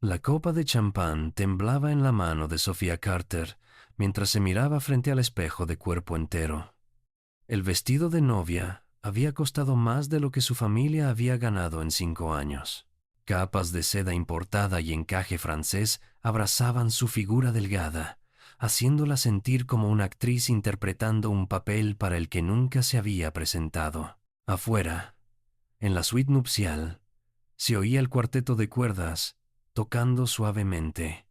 La copa de champán temblaba en la mano de Sofía Carter mientras se miraba frente al espejo de cuerpo entero. El vestido de novia había costado más de lo que su familia había ganado en 5 años. Capas de seda importada y encaje francés abrazaban su figura delgada, haciéndola sentir como una actriz interpretando un papel para el que nunca se había presentado. Afuera, en la suite nupcial, se oía el cuarteto de cuerdas tocando suavemente,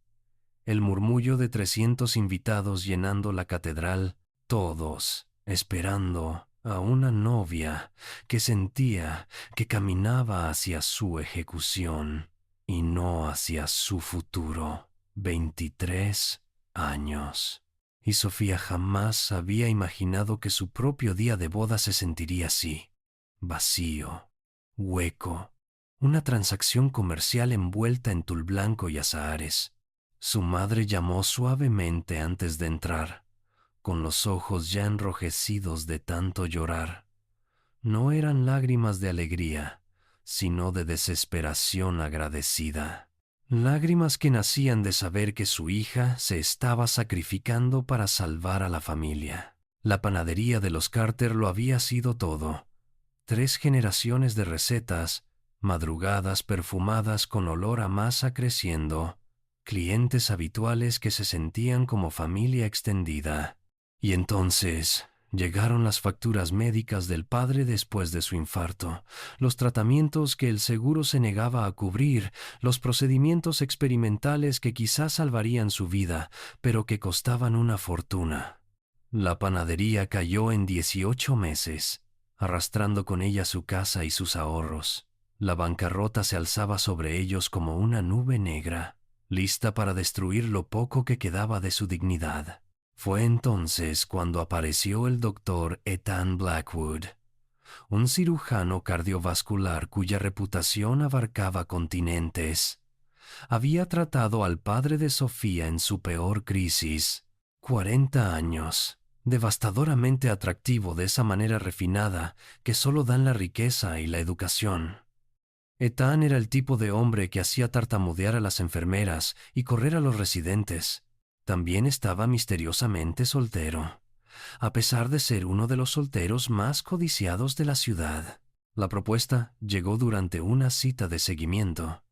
el murmullo de 300 invitados llenando la catedral, todos esperando a una novia que sentía que caminaba hacia su ejecución y no hacia su futuro. 23 años. Y Sofía jamás había imaginado que su propio día de boda se sentiría así, vacío, hueco, una transacción comercial envuelta en tul blanco y azahares. Su madre llamó suavemente antes de entrar, con los ojos ya enrojecidos de tanto llorar. No eran lágrimas de alegría, sino de desesperación agradecida. Lágrimas que nacían de saber que su hija se estaba sacrificando para salvar a la familia. La panadería de los Carter lo había sido todo. 3 generaciones de recetas, madrugadas perfumadas con olor a masa creciendo, clientes habituales que se sentían como familia extendida. Y entonces llegaron las facturas médicas del padre después de su infarto, los tratamientos que el seguro se negaba a cubrir, los procedimientos experimentales que quizás salvarían su vida, pero que costaban una fortuna. La panadería cayó en 18 meses, arrastrando con ella su casa y sus ahorros. La bancarrota se alzaba sobre ellos como una nube negra, lista para destruir lo poco que quedaba de su dignidad. Fue entonces cuando apareció el doctor Ethan Blackwood, un cirujano cardiovascular cuya reputación abarcaba continentes. Había tratado al padre de Sofía en su peor crisis. 40 años, devastadoramente atractivo de esa manera refinada que solo dan la riqueza y la educación. Ethan era el tipo de hombre que hacía tartamudear a las enfermeras y correr a los residentes. También estaba misteriosamente soltero, a pesar de ser uno de los solteros más codiciados de la ciudad. La propuesta llegó durante una cita de seguimiento.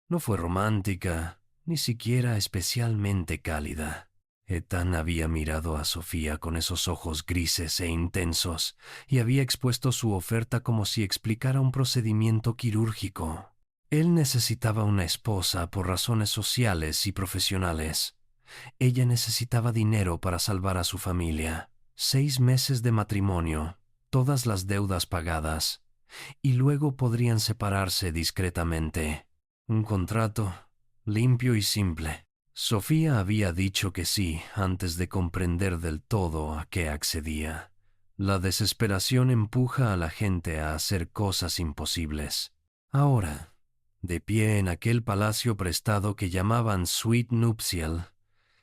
No fue romántica, ni siquiera especialmente cálida. Ethan había mirado a Sofía con esos ojos grises e intensos y había expuesto su oferta como si explicara un procedimiento quirúrgico. Él necesitaba una esposa por razones sociales y profesionales. Ella necesitaba dinero para salvar a su familia. 6 meses de matrimonio, todas las deudas pagadas, y luego podrían separarse discretamente. Un contrato limpio y simple. Sofía había dicho que sí antes de comprender del todo a qué accedía. La desesperación empuja a la gente a hacer cosas imposibles. Ahora, de pie en aquel palacio prestado que llamaban suite nupcial,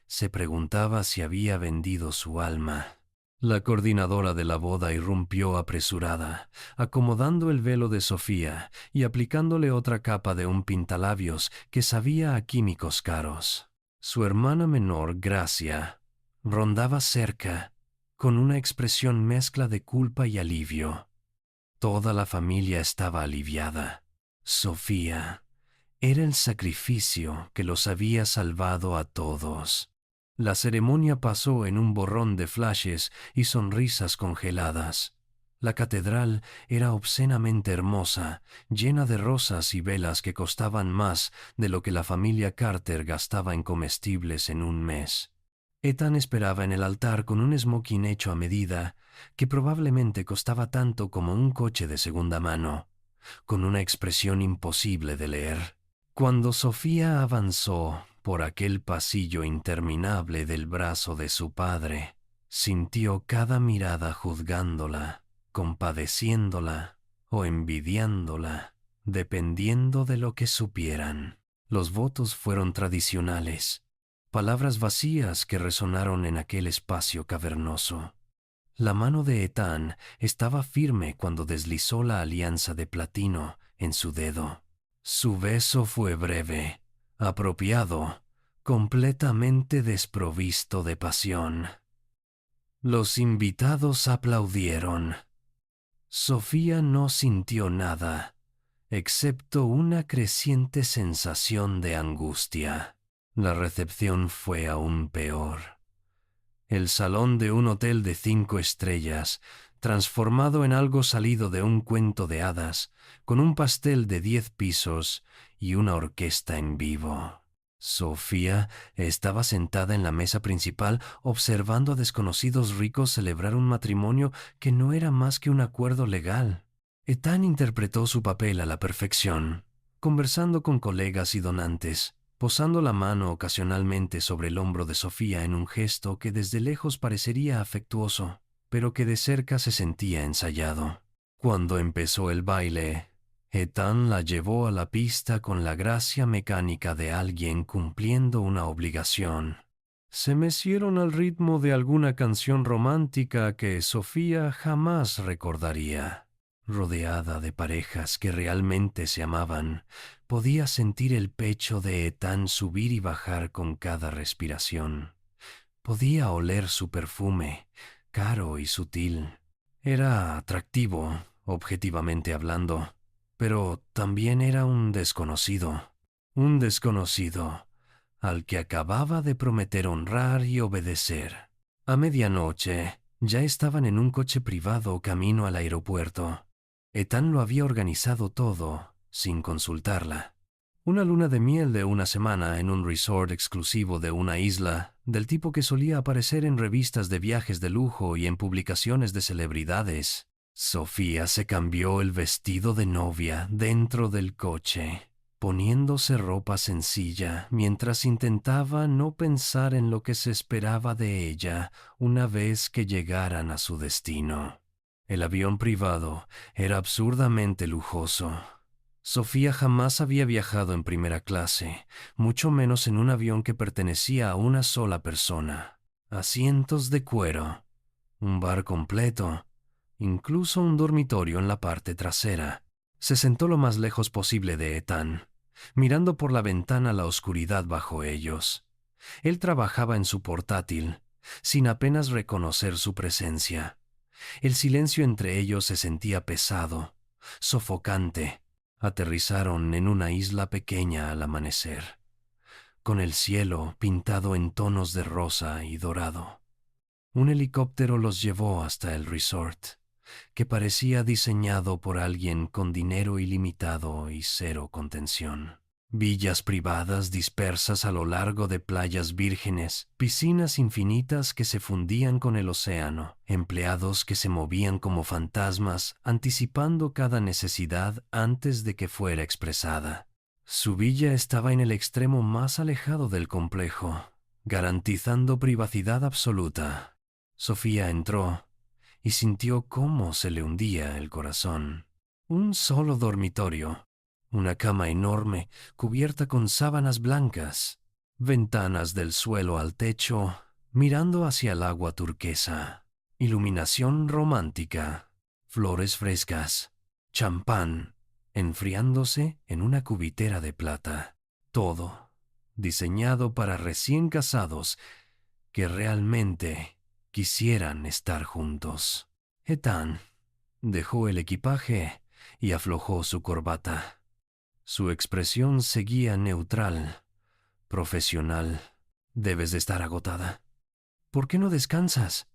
se preguntaba si había vendido su alma. La coordinadora de la boda irrumpió apresurada, acomodando el velo de Sofía y aplicándole otra capa de un pintalabios que sabía a químicos caros. Su hermana menor, Gracia, rondaba cerca, con una expresión mezcla de culpa y alivio. Toda la familia estaba aliviada. Sofía era el sacrificio que los había salvado a todos. La ceremonia pasó en un borrón de flashes y sonrisas congeladas. La catedral era obscenamente hermosa, llena de rosas y velas que costaban más de lo que la familia Carter gastaba en comestibles en un mes. Ethan esperaba en el altar con un smoking hecho a medida, que probablemente costaba tanto como un coche de segunda mano, con una expresión imposible de leer. Cuando Sofía avanzó por aquel pasillo interminable del brazo de su padre, sintió cada mirada juzgándola, compadeciéndola o envidiándola, dependiendo de lo que supieran. Los votos fueron tradicionales, palabras vacías que resonaron en aquel espacio cavernoso. La mano de Ethan estaba firme cuando deslizó la alianza de platino en su dedo. Su beso fue breve, apropiado, completamente desprovisto de pasión. Los invitados aplaudieron. Sofía no sintió nada, excepto una creciente sensación de angustia. La recepción fue aún peor. El salón de un hotel de 5 estrellas, transformado en algo salido de un cuento de hadas, con un pastel de 10 pisos y una orquesta en vivo. Sofía estaba sentada en la mesa principal observando a desconocidos ricos celebrar un matrimonio que no era más que un acuerdo legal. Ethan interpretó su papel a la perfección, conversando con colegas y donantes, posando la mano ocasionalmente sobre el hombro de Sofía en un gesto que desde lejos parecería afectuoso, pero que de cerca se sentía ensayado. Cuando empezó el baile, Ethan la llevó a la pista con la gracia mecánica de alguien cumpliendo una obligación. Se mecieron al ritmo de alguna canción romántica que Sofía jamás recordaría. Rodeada de parejas que realmente se amaban, podía sentir el pecho de Ethan subir y bajar con cada respiración. Podía oler su perfume, caro y sutil. Era atractivo, objetivamente hablando, pero también era un desconocido al que acababa de prometer honrar y obedecer. A medianoche, ya estaban en un coche privado camino al aeropuerto. Ethan lo había organizado todo, sin consultarla. Una luna de miel de una semana en un resort exclusivo de una isla, del tipo que solía aparecer en revistas de viajes de lujo y en publicaciones de celebridades. Sofía se cambió el vestido de novia dentro del coche, poniéndose ropa sencilla mientras intentaba no pensar en lo que se esperaba de ella una vez que llegaran a su destino. El avión privado era absurdamente lujoso. Sofía jamás había viajado en primera clase, mucho menos en un avión que pertenecía a una sola persona. Asientos de cuero, un bar completo, incluso un dormitorio en la parte trasera. Se sentó lo más lejos posible de Ethan, mirando por la ventana la oscuridad bajo ellos. Él trabajaba en su portátil, sin apenas reconocer su presencia. El silencio entre ellos se sentía pesado, sofocante. Aterrizaron en una isla pequeña al amanecer, con el cielo pintado en tonos de rosa y dorado. Un helicóptero los llevó hasta el resort, que parecía diseñado por alguien con dinero ilimitado y cero contención. Villas privadas dispersas a lo largo de playas vírgenes, piscinas infinitas que se fundían con el océano, empleados que se movían como fantasmas, anticipando cada necesidad antes de que fuera expresada. Su villa estaba en el extremo más alejado del complejo, garantizando privacidad absoluta. Sofía entró y sintió cómo se le hundía el corazón. Un solo dormitorio. Una cama enorme, cubierta con sábanas blancas, ventanas del suelo al techo, mirando hacia el agua turquesa, iluminación romántica, flores frescas, champán, enfriándose en una cubitera de plata. Todo diseñado para recién casados que realmente quisieran estar juntos. Ethan dejó el equipaje y aflojó su corbata. Su expresión seguía neutral, profesional. Debes de estar agotada. ¿Por qué no descansas?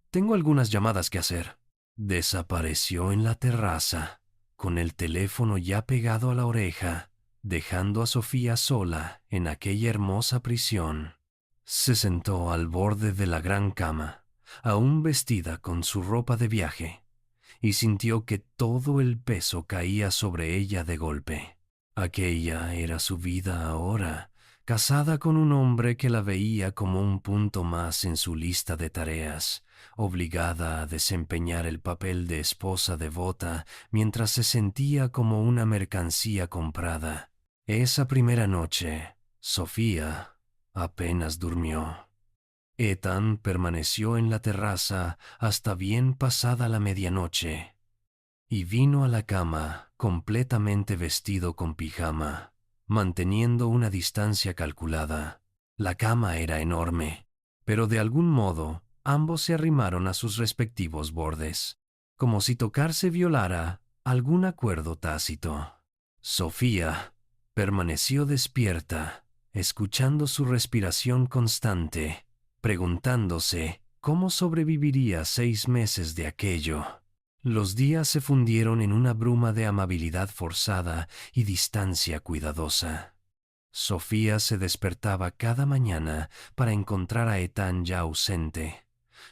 Tengo algunas llamadas que hacer. Desapareció en la terraza, con el teléfono ya pegado a la oreja, dejando a Sofía sola en aquella hermosa prisión. Se sentó al borde de la gran cama, aún vestida con su ropa de viaje, y sintió que todo el peso caía sobre ella de golpe. Aquella era su vida ahora, casada con un hombre que la veía como un punto más en su lista de tareas, obligada a desempeñar el papel de esposa devota mientras se sentía como una mercancía comprada. Esa primera noche, Sofía apenas durmió. Ethan permaneció en la terraza hasta bien pasada la medianoche y vino a la cama completamente vestido con pijama, manteniendo una distancia calculada. La cama era enorme, pero de algún modo ambos se arrimaron a sus respectivos bordes, como si tocarse violara algún acuerdo tácito. Sofía permaneció despierta, escuchando su respiración constante, preguntándose cómo sobreviviría 6 meses de aquello. Los días se fundieron en una bruma de amabilidad forzada y distancia cuidadosa. Sofía se despertaba cada mañana para encontrar a Ethan ya ausente,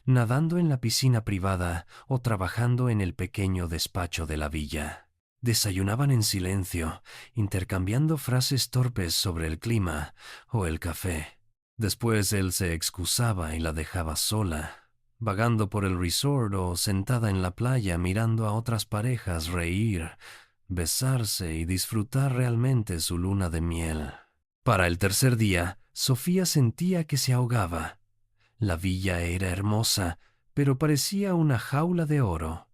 nadando en la piscina privada o trabajando en el pequeño despacho de la villa. Desayunaban en silencio, intercambiando frases torpes sobre el clima o el café. Después él se excusaba y la dejaba sola, vagando por el resort o sentada en la playa mirando a otras parejas reír, besarse y disfrutar realmente su luna de miel. Para el tercer día, Sofía sentía que se ahogaba. La villa era hermosa, pero parecía una jaula de oro.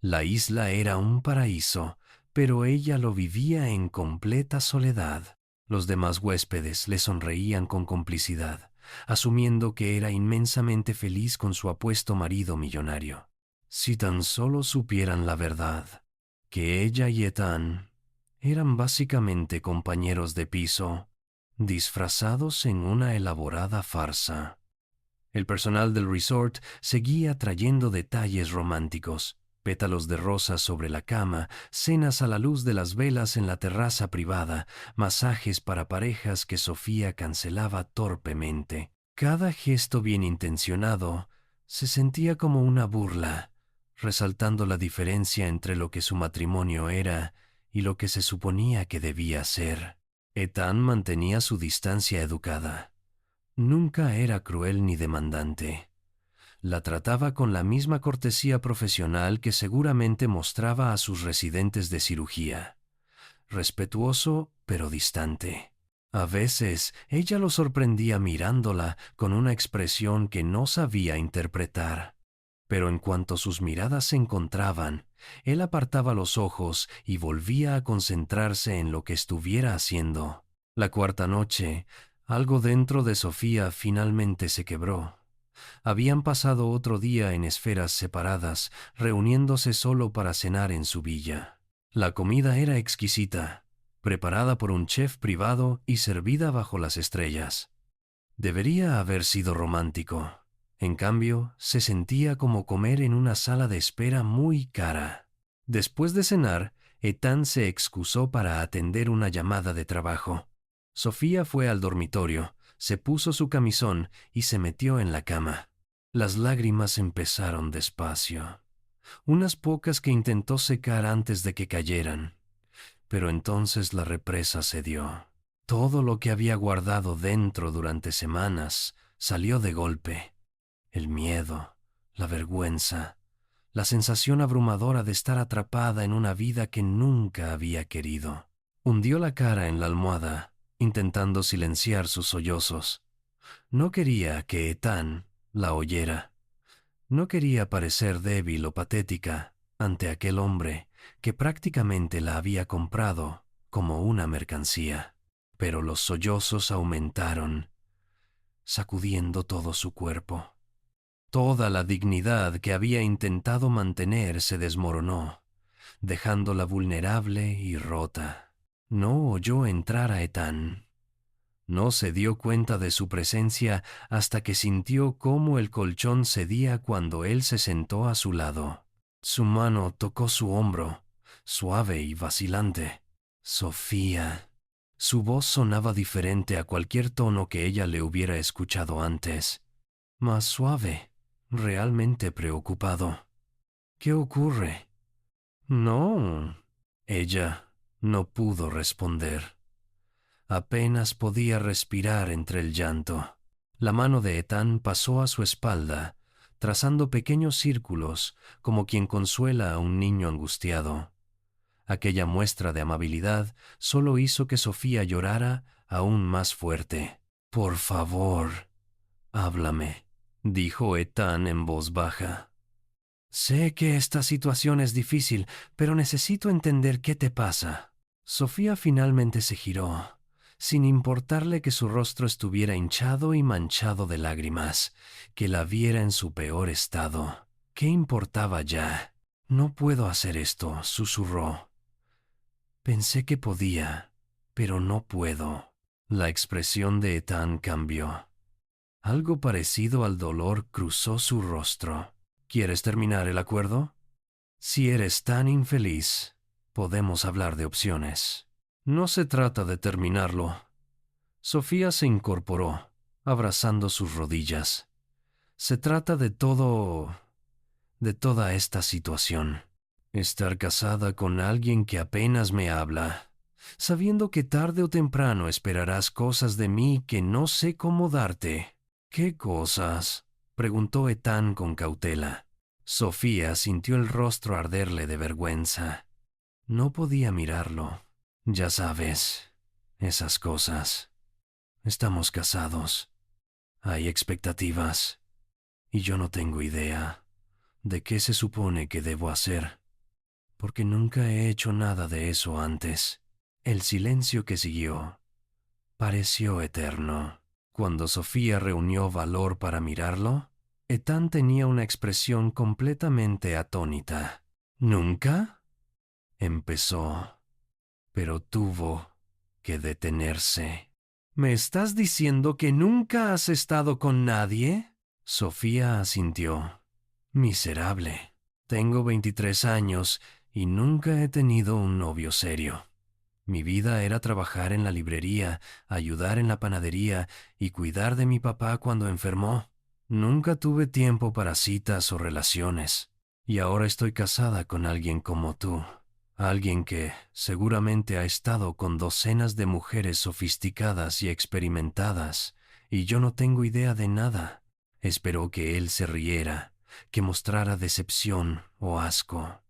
La isla era un paraíso, pero ella lo vivía en completa soledad. Los demás huéspedes le sonreían con complicidad, asumiendo que era inmensamente feliz con su apuesto marido millonario. Si tan solo supieran la verdad, que ella y Ethan eran básicamente compañeros de piso, disfrazados en una elaborada farsa. El personal del resort seguía trayendo detalles románticos, pétalos de rosas sobre la cama, cenas a la luz de las velas en la terraza privada, masajes para parejas que Sofía cancelaba torpemente. Cada gesto bien intencionado se sentía como una burla, resaltando la diferencia entre lo que su matrimonio era y lo que se suponía que debía ser. Ethan mantenía su distancia educada. Nunca era cruel ni demandante. La trataba con la misma cortesía profesional que seguramente mostraba a sus residentes de cirugía. Respetuoso, pero distante. A veces ella lo sorprendía mirándola con una expresión que no sabía interpretar. Pero en cuanto sus miradas se encontraban, él apartaba los ojos y volvía a concentrarse en lo que estuviera haciendo. La cuarta noche, algo dentro de Sofía finalmente se quebró. Habían pasado otro día en esferas separadas, reuniéndose solo para cenar en su villa. La comida era exquisita, preparada por un chef privado y servida bajo las estrellas. Debería haber sido romántico. En cambio, se sentía como comer en una sala de espera muy cara. Después de cenar, Ethan se excusó para atender una llamada de trabajo. Sofía fue al dormitorio, se puso su camisón y se metió en la cama. Las lágrimas empezaron despacio, unas pocas que intentó secar antes de que cayeran. Pero entonces la represa cedió. Todo lo que había guardado dentro durante semanas salió de golpe. El miedo, la vergüenza, la sensación abrumadora de estar atrapada en una vida que nunca había querido. Hundió la cara en la almohada, intentando silenciar sus sollozos. No quería que Ethan la oyera. No quería parecer débil o patética ante aquel hombre que prácticamente la había comprado como una mercancía. Pero los sollozos aumentaron, sacudiendo todo su cuerpo. Toda la dignidad que había intentado mantener se desmoronó, dejándola vulnerable y rota. No oyó entrar a Ethan. No se dio cuenta de su presencia hasta que sintió cómo el colchón cedía cuando él se sentó a su lado. Su mano tocó su hombro, suave y vacilante. Sofía. Su voz sonaba diferente a cualquier tono que ella le hubiera escuchado antes. Más suave, realmente preocupado. ¿Qué ocurre? No. Ella no pudo responder. Apenas podía respirar entre el llanto. La mano de Ethan pasó a su espalda, trazando pequeños círculos como quien consuela a un niño angustiado. Aquella muestra de amabilidad solo hizo que Sofía llorara aún más fuerte. «Por favor, háblame», dijo Ethan en voz baja. «Sé que esta situación es difícil, pero necesito entender qué te pasa». Sofía finalmente se giró, sin importarle que su rostro estuviera hinchado y manchado de lágrimas, que la viera en su peor estado. ¿Qué importaba ya? No puedo hacer esto, susurró. Pensé que podía, pero no puedo. La expresión de Ethan cambió. Algo parecido al dolor cruzó su rostro. ¿Quieres terminar el acuerdo? Si eres tan infeliz, podemos hablar de opciones. No se trata de terminarlo. Sofía se incorporó, abrazando sus rodillas. Se trata de toda esta situación. Estar casada con alguien que apenas me habla, sabiendo que tarde o temprano esperarás cosas de mí que no sé cómo darte. ¿Qué cosas?, preguntó Ethan con cautela. Sofía sintió el rostro arderle de vergüenza. No podía mirarlo. Ya sabes, esas cosas. Estamos casados. Hay expectativas. Y yo no tengo idea de qué se supone que debo hacer, porque nunca he hecho nada de eso antes. El silencio que siguió pareció eterno. Cuando Sofía reunió valor para mirarlo, Ethan tenía una expresión completamente atónita. ¿Nunca?, empezó, pero tuvo que detenerse. ¿Me estás diciendo que nunca has estado con nadie? Sofía asintió. Miserable. Tengo 23 años y nunca he tenido un novio serio. Mi vida era trabajar en la librería, ayudar en la panadería y cuidar de mi papá cuando enfermó. Nunca tuve tiempo para citas o relaciones. Y ahora estoy casada con alguien como tú. Alguien que seguramente ha estado con docenas de mujeres sofisticadas y experimentadas, y yo no tengo idea de nada. Esperó que él se riera, que mostrara decepción o asco.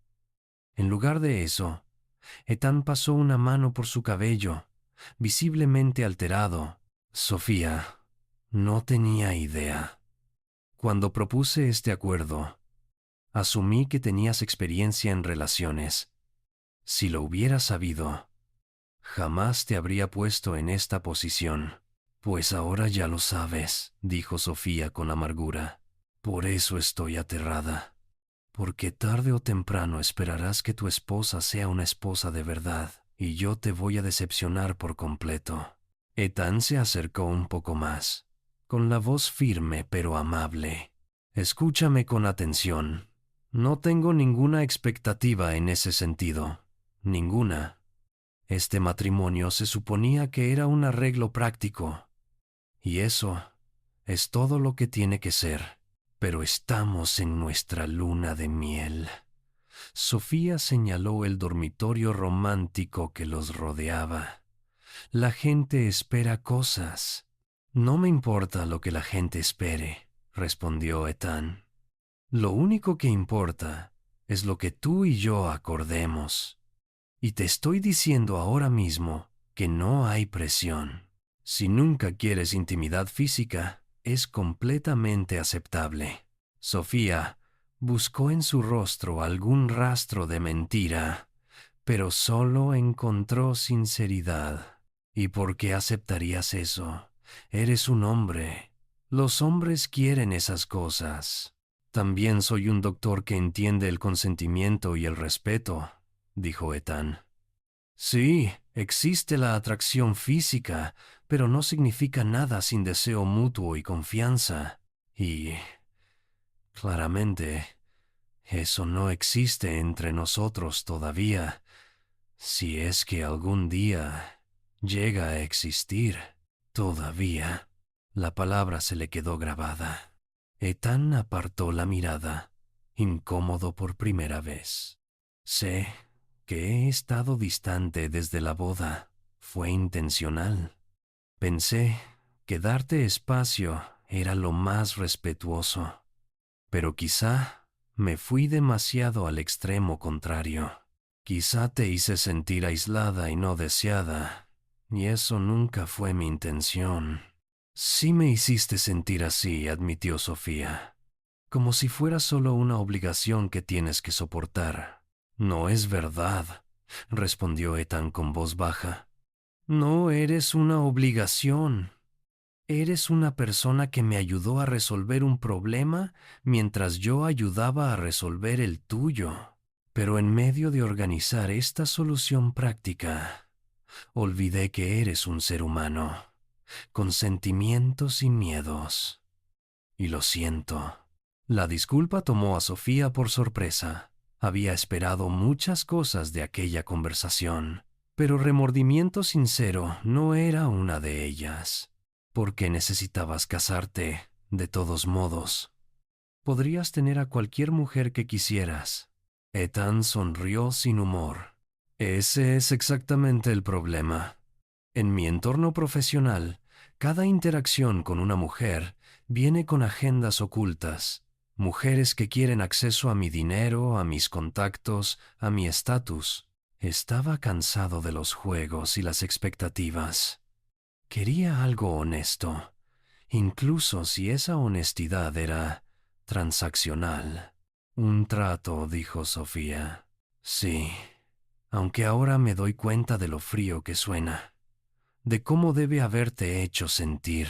En lugar de eso, Ethan pasó una mano por su cabello, visiblemente alterado. Sofía, no tenía idea. Cuando propuse este acuerdo, asumí que tenías experiencia en relaciones. Si lo hubiera sabido, jamás te habría puesto en esta posición. Pues ahora ya lo sabes, dijo Sofía con amargura. Por eso estoy aterrada. Porque tarde o temprano esperarás que tu esposa sea una esposa de verdad, y yo te voy a decepcionar por completo. Ethan se acercó un poco más, con la voz firme pero amable. Escúchame con atención. No tengo ninguna expectativa en ese sentido. Ninguna. Este matrimonio se suponía que era un arreglo práctico. Y eso es todo lo que tiene que ser. Pero estamos en nuestra luna de miel. Sofía señaló el dormitorio romántico que los rodeaba. La gente espera cosas. No me importa lo que la gente espere, respondió Ethan. Lo único que importa es lo que tú y yo acordemos. Y te estoy diciendo ahora mismo que no hay presión. Si nunca quieres intimidad física, es completamente aceptable. Sofía buscó en su rostro algún rastro de mentira, pero solo encontró sinceridad. ¿Y por qué aceptarías eso? Eres un hombre. Los hombres quieren esas cosas. También soy un doctor que entiende el consentimiento y el respeto, dijo Ethan. Sí, existe la atracción física, pero no significa nada sin deseo mutuo y confianza. Y, claramente, eso no existe entre nosotros todavía, si es que algún día llega a existir. Todavía. La palabra se le quedó grabada. Ethan apartó la mirada, incómodo por primera vez. Sé que he estado distante desde la boda. Fue intencional. Pensé que darte espacio era lo más respetuoso, pero quizá me fui demasiado al extremo contrario. Quizá te hice sentir aislada y no deseada, y eso nunca fue mi intención. Sí me hiciste sentir así, admitió Sofía, como si fuera solo una obligación que tienes que soportar. No es verdad, respondió Ethan con voz baja. No eres una obligación. Eres una persona que me ayudó a resolver un problema mientras yo ayudaba a resolver el tuyo. Pero en medio de organizar esta solución práctica, olvidé que eres un ser humano, con sentimientos y miedos. Y lo siento. La disculpa tomó a Sofía por sorpresa. Había esperado muchas cosas de aquella conversación, pero remordimiento sincero no era una de ellas. ¿Por qué necesitabas casarte? De todos modos, podrías tener a cualquier mujer que quisieras. Ethan sonrió sin humor. Ese es exactamente el problema. En mi entorno profesional, cada interacción con una mujer viene con agendas ocultas. Mujeres que quieren acceso a mi dinero, a mis contactos, a mi estatus. Estaba cansado de los juegos y las expectativas. Quería algo honesto, incluso si esa honestidad era transaccional. Un trato, dijo Sofía. Sí, aunque ahora me doy cuenta de lo frío que suena, de cómo debe haberte hecho sentir.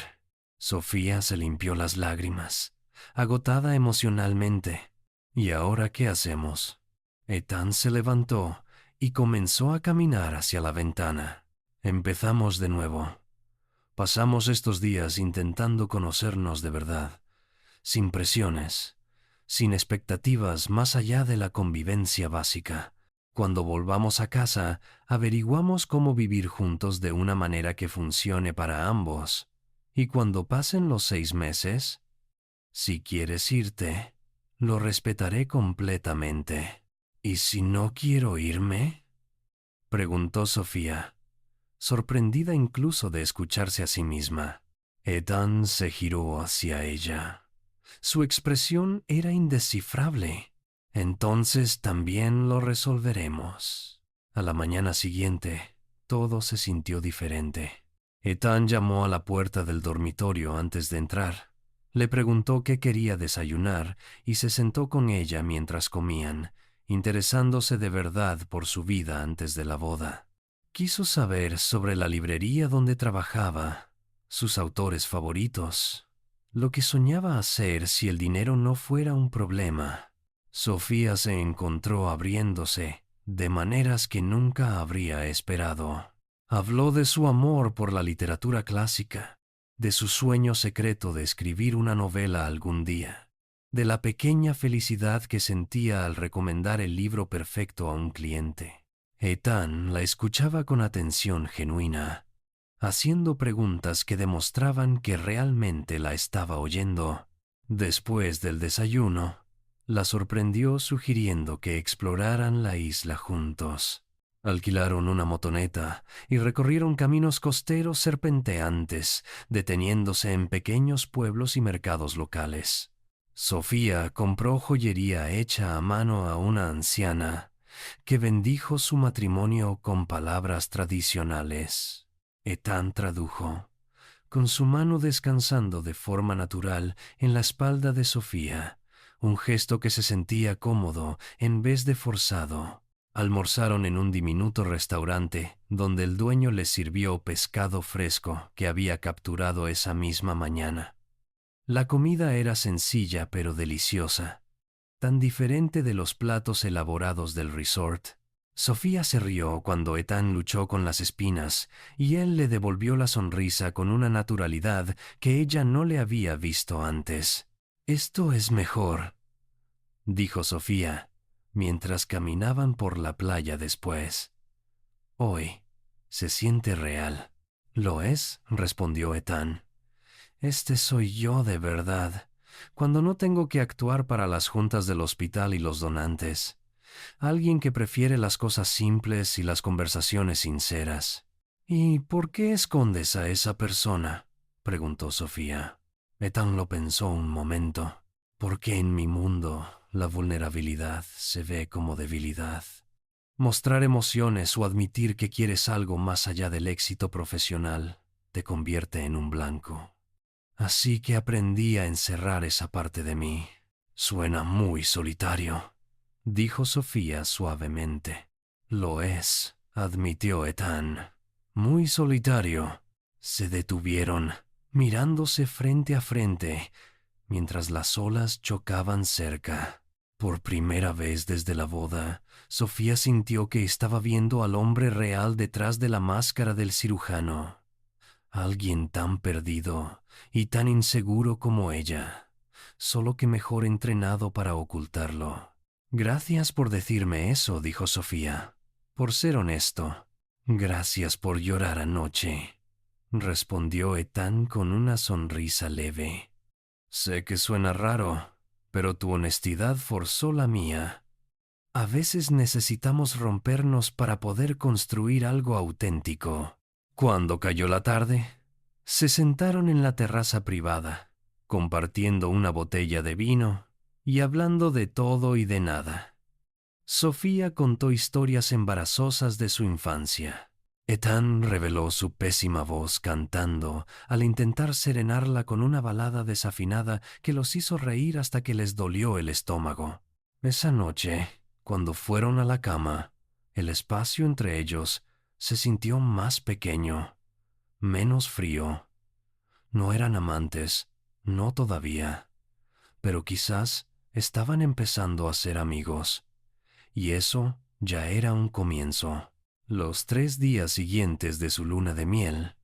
Sofía se limpió las lágrimas, agotada emocionalmente. ¿Y ahora qué hacemos? Ethan se levantó y comenzó a caminar hacia la ventana. Empezamos de nuevo. Pasamos estos días intentando conocernos de verdad, sin presiones, sin expectativas más allá de la convivencia básica. Cuando volvamos a casa, averiguamos cómo vivir juntos de una manera que funcione para ambos. Y cuando pasen los 6 meses, si quieres irte, lo respetaré completamente. ¿Y si no quiero irme? Preguntó Sofía, sorprendida incluso de escucharse a sí misma. Ethan se giró hacia ella. Su expresión era indescifrable. Entonces también lo resolveremos. A la mañana siguiente, todo se sintió diferente. Ethan llamó a la puerta del dormitorio antes de entrar. Le preguntó qué quería desayunar y se sentó con ella mientras comían, interesándose de verdad por su vida antes de la boda. Quiso saber sobre la librería donde trabajaba, sus autores favoritos, lo que soñaba hacer si el dinero no fuera un problema. Sofía se encontró abriéndose de maneras que nunca habría esperado. Habló de su amor por la literatura clásica, de su sueño secreto de escribir una novela algún día, de la pequeña felicidad que sentía al recomendar el libro perfecto a un cliente. Ethan la escuchaba con atención genuina, haciendo preguntas que demostraban que realmente la estaba oyendo. Después del desayuno, la sorprendió sugiriendo que exploraran la isla juntos. Alquilaron una motoneta y recorrieron caminos costeros serpenteantes, deteniéndose en pequeños pueblos y mercados locales. Sofía compró joyería hecha a mano a una anciana, que bendijo su matrimonio con palabras tradicionales. Ethan tradujo, con su mano descansando de forma natural en la espalda de Sofía, un gesto que se sentía cómodo en vez de forzado. Almorzaron en un diminuto restaurante donde el dueño les sirvió pescado fresco que había capturado esa misma mañana. La comida era sencilla pero deliciosa, tan diferente de los platos elaborados del resort. Sofía se rió cuando Ethan luchó con las espinas y él le devolvió la sonrisa con una naturalidad que ella no le había visto antes. «Esto es mejor», dijo Sofía, mientras caminaban por la playa después. «Hoy se siente real». «¿Lo es?», respondió Ethan. «Este soy yo de verdad, cuando no tengo que actuar para las juntas del hospital y los donantes. Alguien que prefiere las cosas simples y las conversaciones sinceras». «¿Y por qué escondes a esa persona?», preguntó Sofía. Ethan lo pensó un momento. «Porque en mi mundo la vulnerabilidad se ve como debilidad. Mostrar emociones o admitir que quieres algo más allá del éxito profesional te convierte en un blanco. Así que aprendí a encerrar esa parte de mí». «Suena muy solitario», dijo Sofía suavemente. «Lo es», admitió Ethan. muy solitario. Se detuvieron, mirándose frente a frente, mientras las olas chocaban cerca. Por primera vez desde la boda, Sofía sintió que estaba viendo al hombre real detrás de la máscara del cirujano. Alguien tan perdido y tan inseguro como ella, solo que mejor entrenado para ocultarlo. Gracias por decirme eso, dijo Sofía. Por ser honesto. Gracias por llorar anoche, respondió Ethan con una sonrisa leve. Sé que suena raro, pero tu honestidad forzó la mía. A veces necesitamos rompernos para poder construir algo auténtico. Cuando cayó la tarde, se sentaron en la terraza privada, compartiendo una botella de vino y hablando de todo y de nada. Sofía contó historias embarazosas de su infancia. Ethan reveló su pésima voz cantando al intentar serenarla con una balada desafinada que los hizo reír hasta que les dolió el estómago. Esa noche, cuando fueron a la cama, el espacio entre ellos se sintió más pequeño, menos frío. No eran amantes, no todavía, pero quizás estaban empezando a ser amigos, y eso ya era un comienzo. Los 3 días siguientes de su luna de miel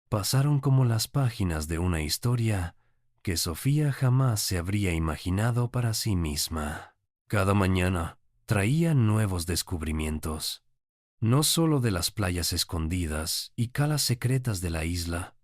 pasaron como las páginas de una historia que Sofía jamás se habría imaginado para sí misma. Cada mañana traía nuevos descubrimientos, no solo de las playas escondidas y calas secretas de la isla,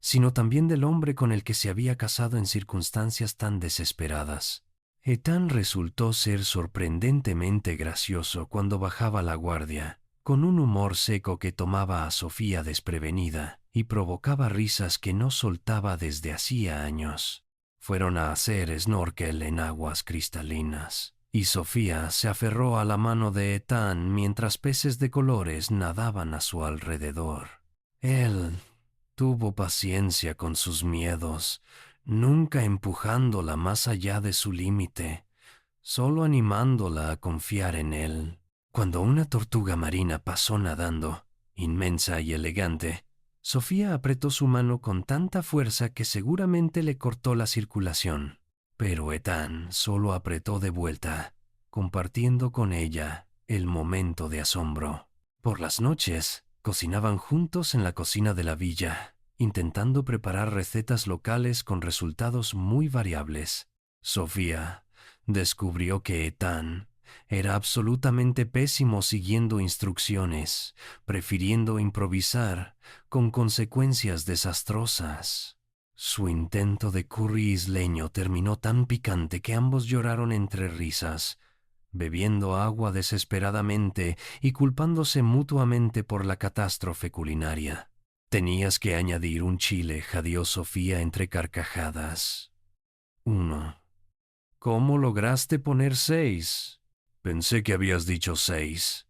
sino también del hombre con el que se había casado en circunstancias tan desesperadas. Ethan resultó ser sorprendentemente gracioso cuando bajaba la guardia, con un humor seco que tomaba a Sofía desprevenida y provocaba risas que no soltaba desde hacía años. Fueron a hacer snorkel en aguas cristalinas, y Sofía se aferró a la mano de Ethan mientras peces de colores nadaban a su alrededor. Él tuvo paciencia con sus miedos, nunca empujándola más allá de su límite, solo animándola a confiar en él. Cuando una tortuga marina pasó nadando, inmensa y elegante, Sofía apretó su mano con tanta fuerza que seguramente le cortó la circulación. Pero Ethan solo apretó de vuelta, compartiendo con ella el momento de asombro. Por las noches, cocinaban juntos en la cocina de la villa, intentando preparar recetas locales con resultados muy variables. Sofía descubrió que Ethan era absolutamente pésimo siguiendo instrucciones, prefiriendo improvisar, con consecuencias desastrosas. Su intento de curry isleño terminó tan picante que ambos lloraron entre risas, bebiendo agua desesperadamente y culpándose mutuamente por la catástrofe culinaria. Tenías que añadir un chile, jadeó Sofía entre carcajadas. 1. ¿Cómo lograste poner 6? Pensé que habías dicho 6,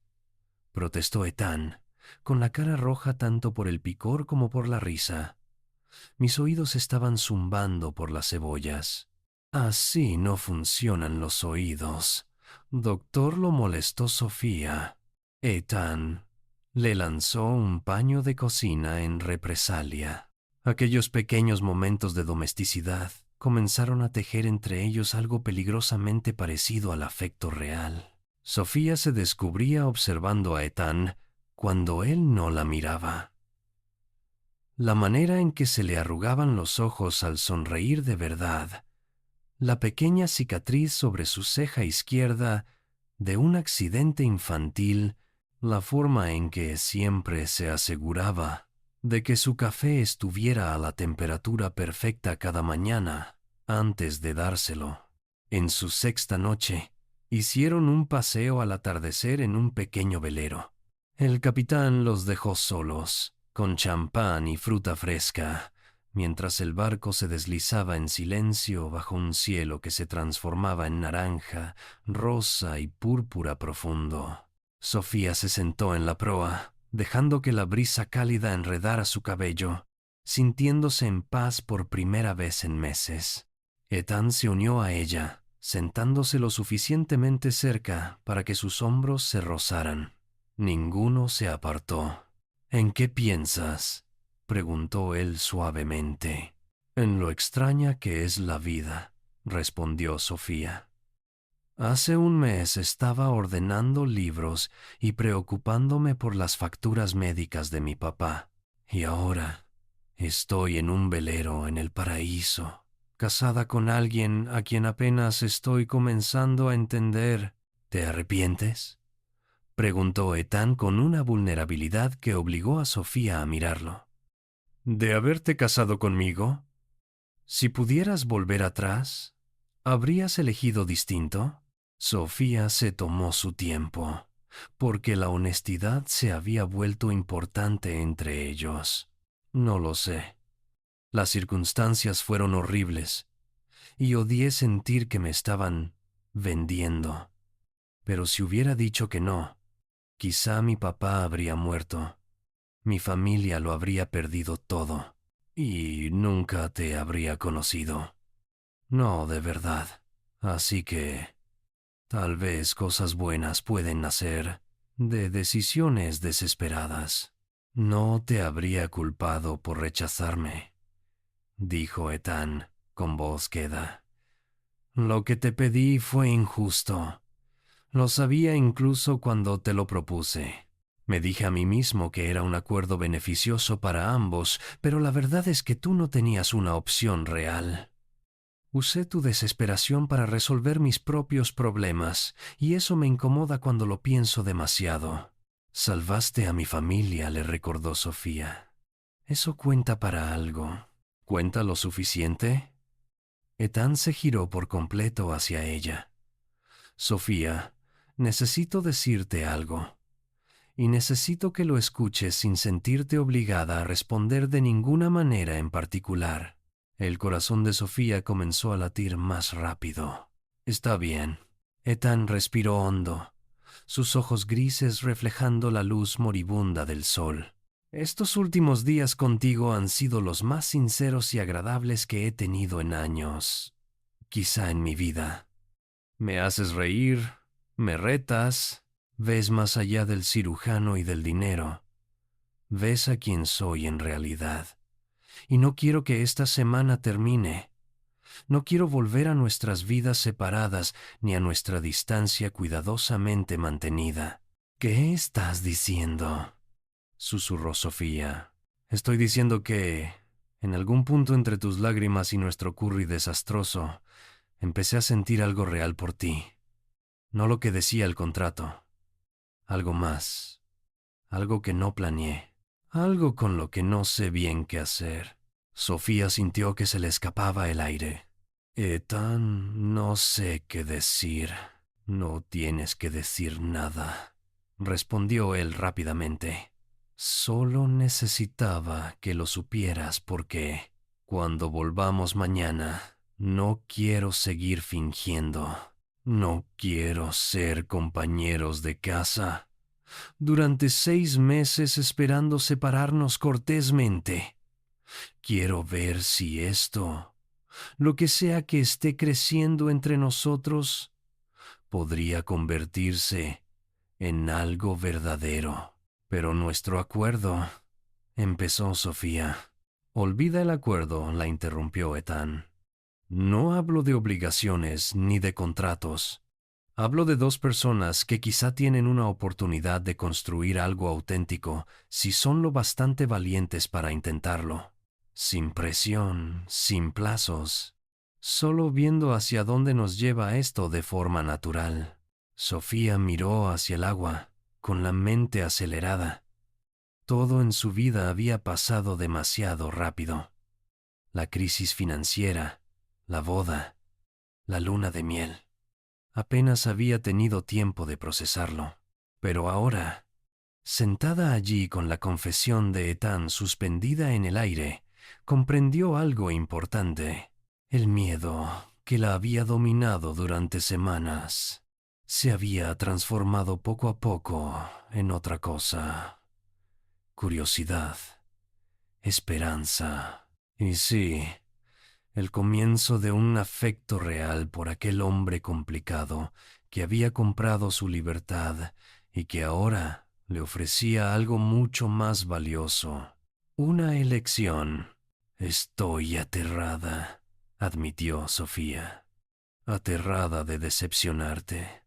protestó Ethan, con la cara roja tanto por el picor como por la risa. Mis oídos estaban zumbando por las cebollas. Así no funcionan los oídos. Doctor, lo molestó Sofía. Ethan le lanzó un paño de cocina en represalia. Aquellos pequeños momentos de domesticidad comenzaron a tejer entre ellos algo peligrosamente parecido al afecto real. Sofía se descubría observando a Ethan cuando él no la miraba. La manera en que se le arrugaban los ojos al sonreír de verdad, la pequeña cicatriz sobre su ceja izquierda de un accidente infantil, la forma en que siempre se aseguraba de que su café estuviera a la temperatura perfecta cada mañana antes de dárselo. En su 6ª noche, hicieron un paseo al atardecer en un pequeño velero. El capitán los dejó solos, con champán y fruta fresca, mientras el barco se deslizaba en silencio bajo un cielo que se transformaba en naranja, rosa y púrpura profundo. Sofía se sentó en la proa, dejando que la brisa cálida enredara su cabello, sintiéndose en paz por primera vez en meses. Ethan se unió a ella, sentándose lo suficientemente cerca para que sus hombros se rozaran. Ninguno se apartó. ¿En qué piensas?, preguntó él suavemente. En lo extraña que es la vida, respondió Sofía. Hace un mes estaba ordenando libros y preocupándome por las facturas médicas de mi papá. Y ahora estoy en un velero en el paraíso, casada con alguien a quien apenas estoy comenzando a entender. ¿Te arrepientes?, preguntó Ethan con una vulnerabilidad que obligó a Sofía a mirarlo. ¿De haberte casado conmigo? Si pudieras volver atrás, ¿habrías elegido distinto? Sofía se tomó su tiempo, porque la honestidad se había vuelto importante entre ellos. No lo sé. Las circunstancias fueron horribles, y odié sentir que me estaban vendiendo. Pero si hubiera dicho que no, quizá mi papá habría muerto, mi familia lo habría perdido todo, y nunca te habría conocido. No, de verdad. Así que tal vez cosas buenas pueden nacer de decisiones desesperadas. No te habría culpado por rechazarme, dijo Ethan con voz queda. Lo que te pedí fue injusto. Lo sabía incluso cuando te lo propuse. Me dije a mí mismo que era un acuerdo beneficioso para ambos, pero la verdad es que tú no tenías una opción real. Usé tu desesperación para resolver mis propios problemas, y eso me incomoda cuando lo pienso demasiado. Salvaste a mi familia, le recordó Sofía. Eso cuenta para algo. ¿Cuenta lo suficiente? Ethan se giró por completo hacia ella. Sofía, necesito decirte algo, y necesito que lo escuches sin sentirte obligada a responder de ninguna manera en particular. El corazón de Sofía comenzó a latir más rápido. Está bien. Ethan respiró hondo, sus ojos grises reflejando la luz moribunda del sol. Estos últimos días contigo han sido los más sinceros y agradables que he tenido en años, quizá en mi vida. Me haces reír, me retas, ves más allá del cirujano y del dinero. Ves a quién soy en realidad. Y no quiero que esta semana termine. No quiero volver a nuestras vidas separadas ni a nuestra distancia cuidadosamente mantenida. ¿Qué estás diciendo?, susurró Sofía. Estoy diciendo que, en algún punto entre tus lágrimas y nuestro curry desastroso, empecé a sentir algo real por ti. No lo que decía el contrato. Algo más. Algo que no planeé. Algo con lo que no sé bien qué hacer. Sofía sintió que se le escapaba el aire. Ethan, no sé qué decir. No tienes que decir nada, respondió él rápidamente. Solo necesitaba que lo supieras porque, cuando volvamos mañana, no quiero seguir fingiendo. No quiero ser compañeros de casa. Durante 6 meses esperando separarnos cortésmente. Quiero ver si esto, lo que sea que esté creciendo entre nosotros, podría convertirse en algo verdadero. Pero nuestro acuerdo, empezó Sofía. Olvida el acuerdo, la interrumpió Ethan. No hablo de obligaciones ni de contratos. Hablo de 2 personas que quizá tienen una oportunidad de construir algo auténtico si son lo bastante valientes para intentarlo. Sin presión, sin plazos, solo viendo hacia dónde nos lleva esto de forma natural. Sofía miró hacia el agua, con la mente acelerada. Todo en su vida había pasado demasiado rápido. La crisis financiera, la boda, la luna de miel. Apenas había tenido tiempo de procesarlo. Pero ahora, sentada allí con la confesión de Ethan suspendida en el aire, comprendió algo importante. El miedo que la había dominado durante semanas se había transformado poco a poco en otra cosa. Curiosidad, esperanza y sí, el comienzo de un afecto real por aquel hombre complicado que había comprado su libertad y que ahora Le ofrecía algo mucho más valioso, una elección. Estoy aterrada, admitió Sofía. Aterrada de decepcionarte,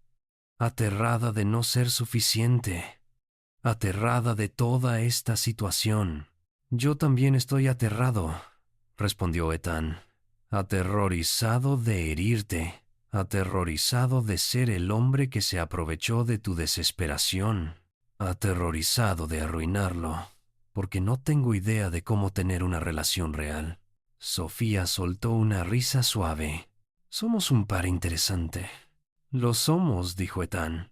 aterrada de no ser suficiente, aterrada de toda esta situación. Yo también estoy aterrado, respondió Ethan, aterrorizado de herirte, aterrorizado de ser el hombre que se aprovechó de tu desesperación, aterrorizado de arruinarlo, porque no tengo idea de cómo tener una relación real. Sofía soltó una risa suave. Somos un par interesante. Lo somos, dijo Ethan.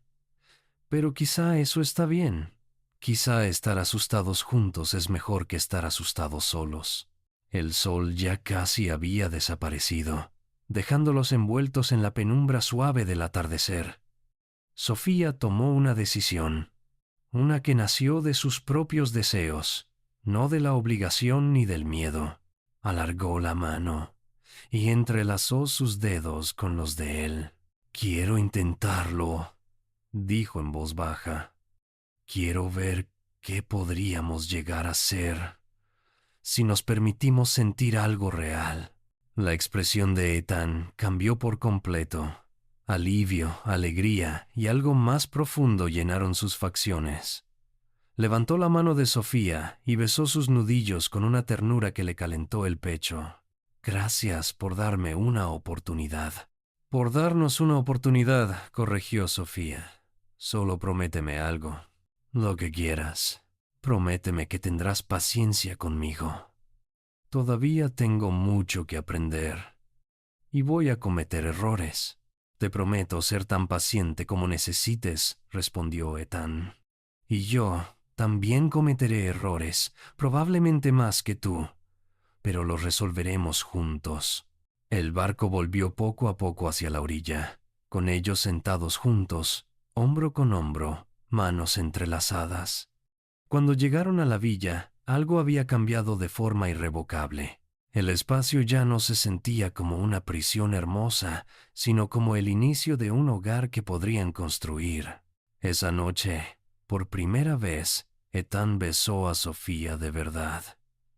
Pero quizá eso está bien. Quizá estar asustados juntos es mejor que estar asustados solos. El sol ya casi había desaparecido, dejándolos envueltos en la penumbra suave del atardecer. Sofía tomó una decisión, una que nació de sus propios deseos, no de la obligación ni del miedo. Alargó la mano y entrelazó sus dedos con los de él. Quiero intentarlo, dijo en voz baja. Quiero ver qué podríamos llegar a ser si nos permitimos sentir algo real. La expresión de Ethan cambió por completo. Alivio, alegría y algo más profundo llenaron sus facciones. Levantó la mano de Sofía y besó sus nudillos con una ternura que le calentó el pecho. Gracias por darme una oportunidad. Por darnos una oportunidad, corrigió Sofía. Solo prométeme algo. Lo que quieras. Prométeme que tendrás paciencia conmigo. Todavía tengo mucho que aprender. Y voy a cometer errores. Te prometo ser tan paciente como necesites, respondió Ethan. Y yo también cometeré errores, probablemente más que tú, pero los resolveremos juntos. El barco volvió poco a poco hacia la orilla, con ellos sentados juntos, hombro con hombro, manos entrelazadas. Cuando llegaron a la villa, algo había cambiado de forma irrevocable. El espacio ya no se sentía como una prisión hermosa, sino como el inicio de un hogar que podrían construir. Esa noche, por primera vez, Ethan besó a Sofía de verdad.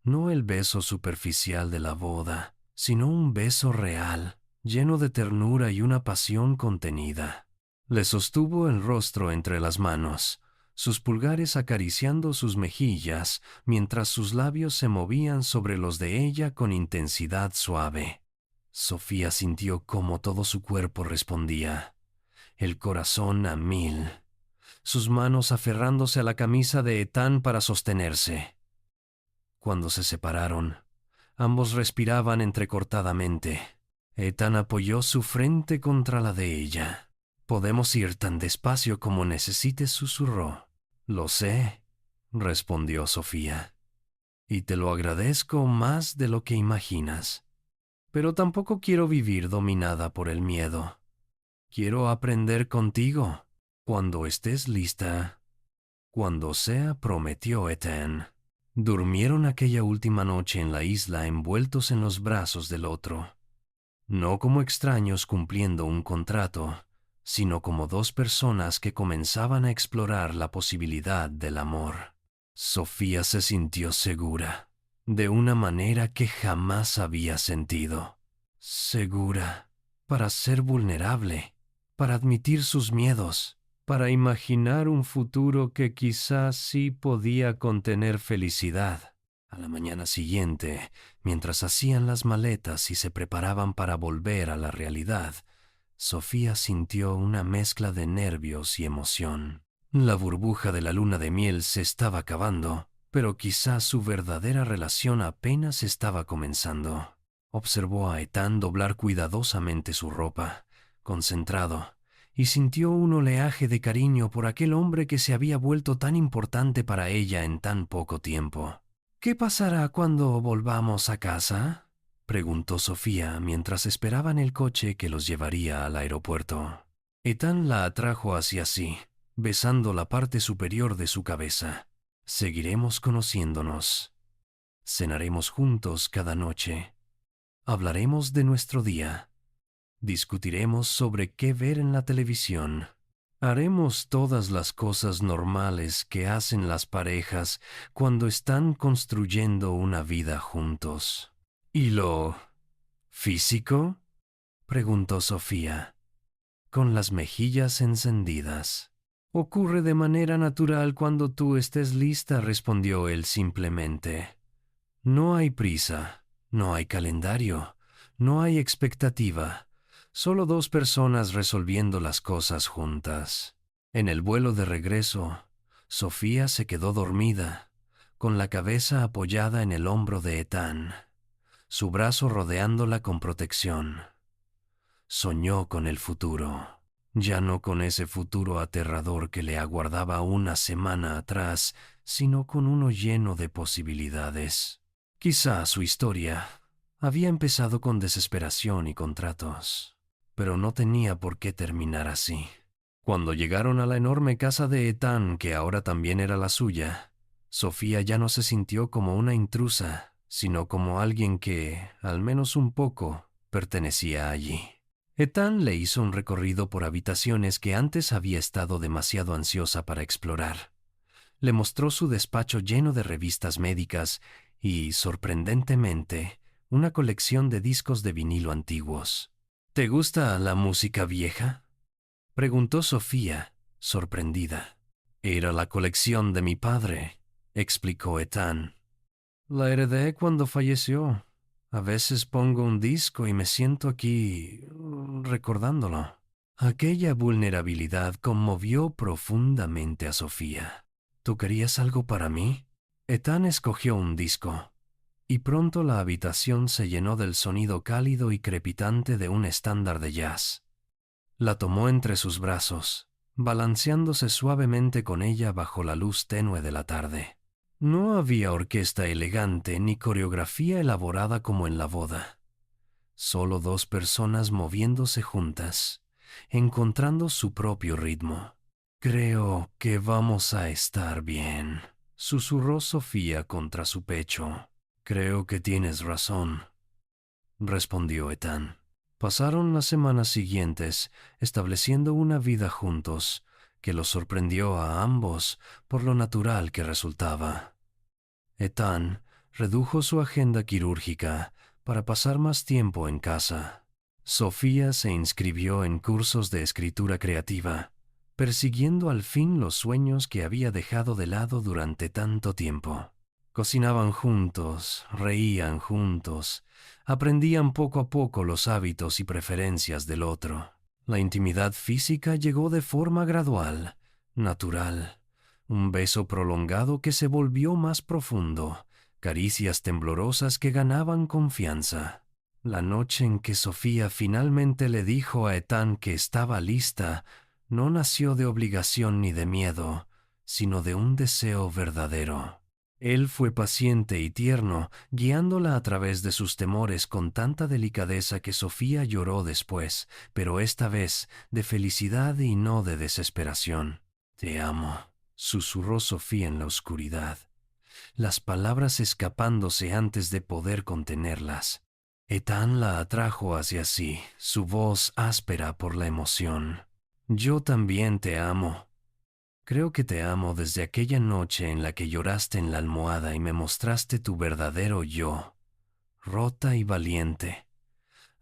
No el beso superficial de la boda, sino un beso real, lleno de ternura y una pasión contenida. Le sostuvo el rostro entre las manos, sus pulgares acariciando sus mejillas, mientras sus labios se movían sobre los de ella con intensidad suave. Sofía sintió cómo todo su cuerpo respondía, el corazón a 1000, sus manos aferrándose a la camisa de Ethan para sostenerse. Cuando se separaron, ambos respiraban entrecortadamente. Ethan apoyó su frente contra la de ella. «Podemos ir tan despacio como necesites», susurró. «Lo sé», respondió Sofía, «y te lo agradezco más de lo que imaginas. Pero tampoco quiero vivir dominada por el miedo. Quiero aprender contigo. Cuando estés lista». «Cuando sea», prometió Ethan. Durmieron aquella última noche en la isla envueltos en los brazos del otro. No como extraños cumpliendo un contrato, sino como dos personas que comenzaban a explorar la posibilidad del amor. Sofía se sintió segura, de una manera que jamás había sentido. Segura, para ser vulnerable, para admitir sus miedos, para imaginar un futuro que quizás sí podía contener felicidad. A la mañana siguiente, mientras hacían las maletas y se preparaban para volver a la realidad, Sofía sintió una mezcla de nervios y emoción. La burbuja de la luna de miel se estaba acabando, pero quizás su verdadera relación apenas estaba comenzando. Observó a Ethan doblar cuidadosamente su ropa, concentrado, y sintió un oleaje de cariño por aquel hombre que se había vuelto tan importante para ella en tan poco tiempo. «¿Qué pasará cuando volvamos a casa?», preguntó Sofía mientras esperaban el coche que los llevaría al aeropuerto. Ethan la atrajo hacia sí, besando la parte superior de su cabeza. «Seguiremos conociéndonos. Cenaremos juntos cada noche. Hablaremos de nuestro día. Discutiremos sobre qué ver en la televisión. Haremos todas las cosas normales que hacen las parejas cuando están construyendo una vida juntos. ¿Y lo físico? Preguntó Sofía, con las mejillas encendidas. Ocurre de manera natural cuando tú estés lista, respondió él simplemente. No hay prisa, no hay calendario, no hay expectativa, solo dos personas resolviendo las cosas juntas. En el vuelo de regreso, Sofía se quedó dormida, con la cabeza apoyada en el hombro de Ethan, su brazo rodeándola con protección. Soñó con el futuro, ya no con ese futuro aterrador que le aguardaba una semana atrás, sino con uno lleno de posibilidades. Quizá su historia había empezado con desesperación y contratos, pero no tenía por qué terminar así. Cuando llegaron a la enorme casa de Ethan, que ahora también era la suya, Sofía ya no se sintió como una intrusa, sino como alguien que, al menos un poco, pertenecía allí. Ethan le hizo un recorrido por habitaciones que antes había estado demasiado ansiosa para explorar. Le mostró su despacho lleno de revistas médicas y, sorprendentemente, una colección de discos de vinilo antiguos. ¿Te gusta la música vieja?, preguntó Sofía, sorprendida. Era la colección de mi padre, explicó Ethan. La heredé cuando falleció. A veces pongo un disco y me siento aquí recordándolo. Aquella vulnerabilidad conmovió profundamente a Sofía. ¿Tú querías algo para mí? Ethan escogió un disco, y pronto la habitación se llenó del sonido cálido y crepitante de un estándar de jazz. La tomó entre sus brazos, balanceándose suavemente con ella bajo la luz tenue de la tarde. No había orquesta elegante ni coreografía elaborada como en la boda. Solo dos personas moviéndose juntas, encontrando su propio ritmo. Creo que vamos a estar bien, susurró Sofía contra su pecho. Creo que tienes razón, respondió Ethan. Pasaron las semanas siguientes estableciendo una vida juntos que los sorprendió a ambos por lo natural que resultaba. Ethan redujo su agenda quirúrgica para pasar más tiempo en casa. Sofía se inscribió en cursos de escritura creativa, persiguiendo al fin los sueños que había dejado de lado durante tanto tiempo. Cocinaban juntos, reían juntos, aprendían poco a poco los hábitos y preferencias del otro. La intimidad física llegó de forma gradual, natural. Un beso prolongado que se volvió más profundo, caricias temblorosas que ganaban confianza. La noche en que Sofía finalmente le dijo a Ethan que estaba lista, no nació de obligación ni de miedo, sino de un deseo verdadero. Él fue paciente y tierno, guiándola a través de sus temores con tanta delicadeza que Sofía lloró después, pero esta vez de felicidad y no de desesperación. «Te amo», susurró Sofía en la oscuridad, las palabras escapándose antes de poder contenerlas. Ethan la atrajo hacia sí, su voz áspera por la emoción. «Yo también te amo. Creo que te amo desde aquella noche en la que lloraste en la almohada y me mostraste tu verdadero yo, rota y valiente,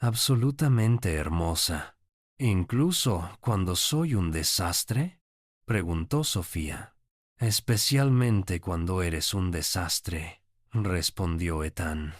absolutamente hermosa. ¿Incluso cuando soy un desastre?», preguntó Sofía. «Especialmente cuando eres un desastre», respondió Ethan,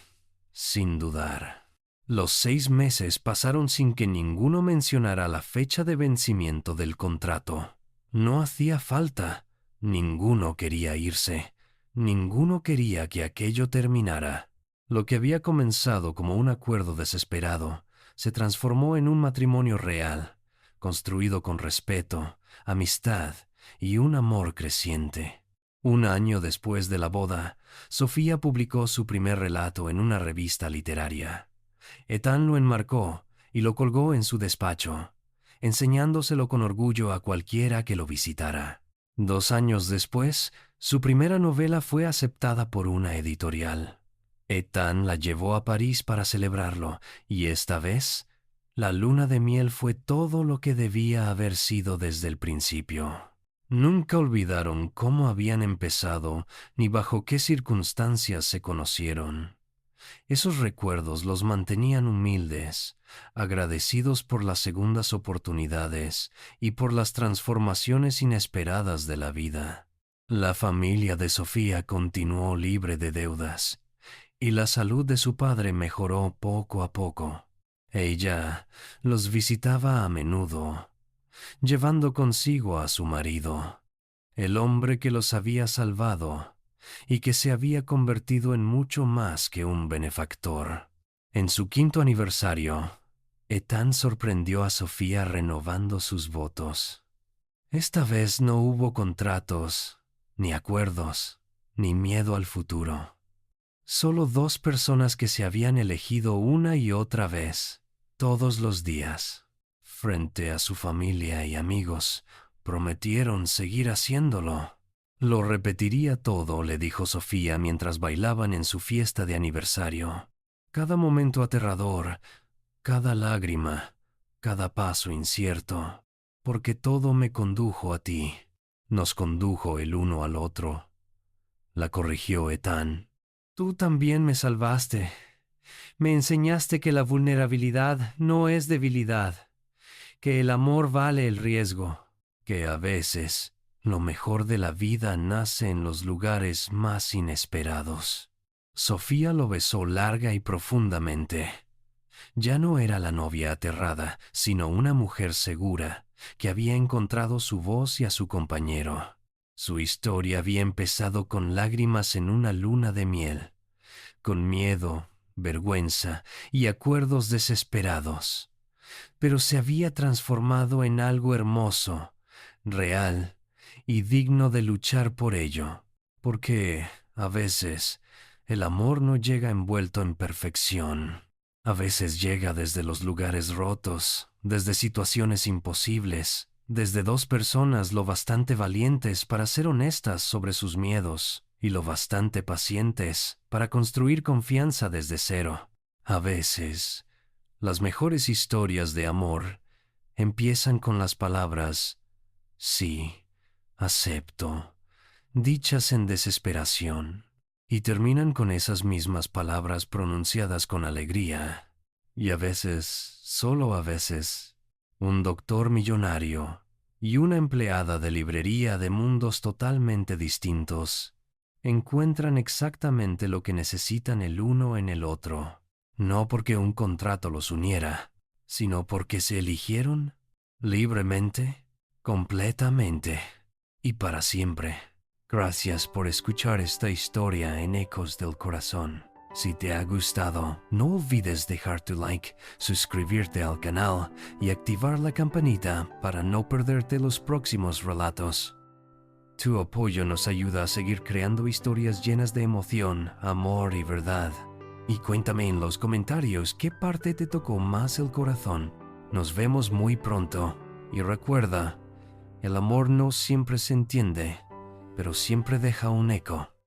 sin dudar. Los 6 meses pasaron sin que ninguno mencionara la fecha de vencimiento del contrato. No hacía falta. Ninguno quería irse. Ninguno quería que aquello terminara. Lo que había comenzado como un acuerdo desesperado se transformó en un matrimonio real, construido con respeto, amistad y un amor creciente. Un año después de la boda, Sofía publicó su primer relato en una revista literaria. Ethan lo enmarcó y lo colgó en su despacho, enseñándoselo con orgullo a cualquiera que lo visitara. 2 años después, su primera novela fue aceptada por una editorial. Ethan la llevó a París para celebrarlo, y esta vez La luna de miel fue todo lo que debía haber sido desde el principio. Nunca olvidaron cómo habían empezado ni bajo qué circunstancias se conocieron. Esos recuerdos los mantenían humildes, agradecidos por las segundas oportunidades y por las transformaciones inesperadas de la vida. La familia de Sofía continuó libre de deudas, y la salud de su padre mejoró poco a poco. Ella los visitaba a menudo, llevando consigo a su marido, el hombre que los había salvado y que se había convertido en mucho más que un benefactor. En su 5º aniversario, Ethan sorprendió a Sofía renovando sus votos. Esta vez no hubo contratos, ni acuerdos, ni miedo al futuro. Solo 2 personas que se habían elegido una y otra vez, todos los días. Frente a su familia y amigos, prometieron seguir haciéndolo. Lo repetiría todo, le dijo Sofía mientras bailaban en su fiesta de aniversario. Cada momento aterrador, cada lágrima, cada paso incierto, porque todo me condujo a ti. Nos condujo el uno al otro. La corrigió Ethan. Tú también me salvaste. Me enseñaste que la vulnerabilidad no es debilidad, que el amor vale el riesgo, que a veces lo mejor de la vida nace en los lugares más inesperados. Sofía lo besó larga y profundamente. Ya no era la novia aterrada, sino una mujer segura, que había encontrado su voz y a su compañero. Su historia había empezado con lágrimas en una luna de miel, con miedo, vergüenza y acuerdos desesperados, pero se había transformado en algo hermoso, real y digno de luchar por ello, porque, a veces, el amor no llega envuelto en perfección. A veces llega desde los lugares rotos, desde situaciones imposibles, desde 2 personas lo bastante valientes para ser honestas sobre sus miedos y lo bastante pacientes para construir confianza desde cero. A veces, las mejores historias de amor empiezan con las palabras sí, acepto, dichas en desesperación, y terminan con esas mismas palabras pronunciadas con alegría. Y a veces, solo a veces, un doctor millonario y una empleada de librería de mundos totalmente distintos encuentran exactamente lo que necesitan el uno en el otro, no porque un contrato los uniera, sino porque se eligieron libremente, completamente y para siempre. Gracias por escuchar esta historia en Ecos del Corazón. Si te ha gustado, no olvides dejar tu like, suscribirte al canal y activar la campanita para no perderte los próximos relatos. Tu apoyo nos ayuda a seguir creando historias llenas de emoción, amor y verdad. Y cuéntame en los comentarios qué parte te tocó más el corazón. Nos vemos muy pronto. Y recuerda, el amor no siempre se entiende, pero siempre deja un eco.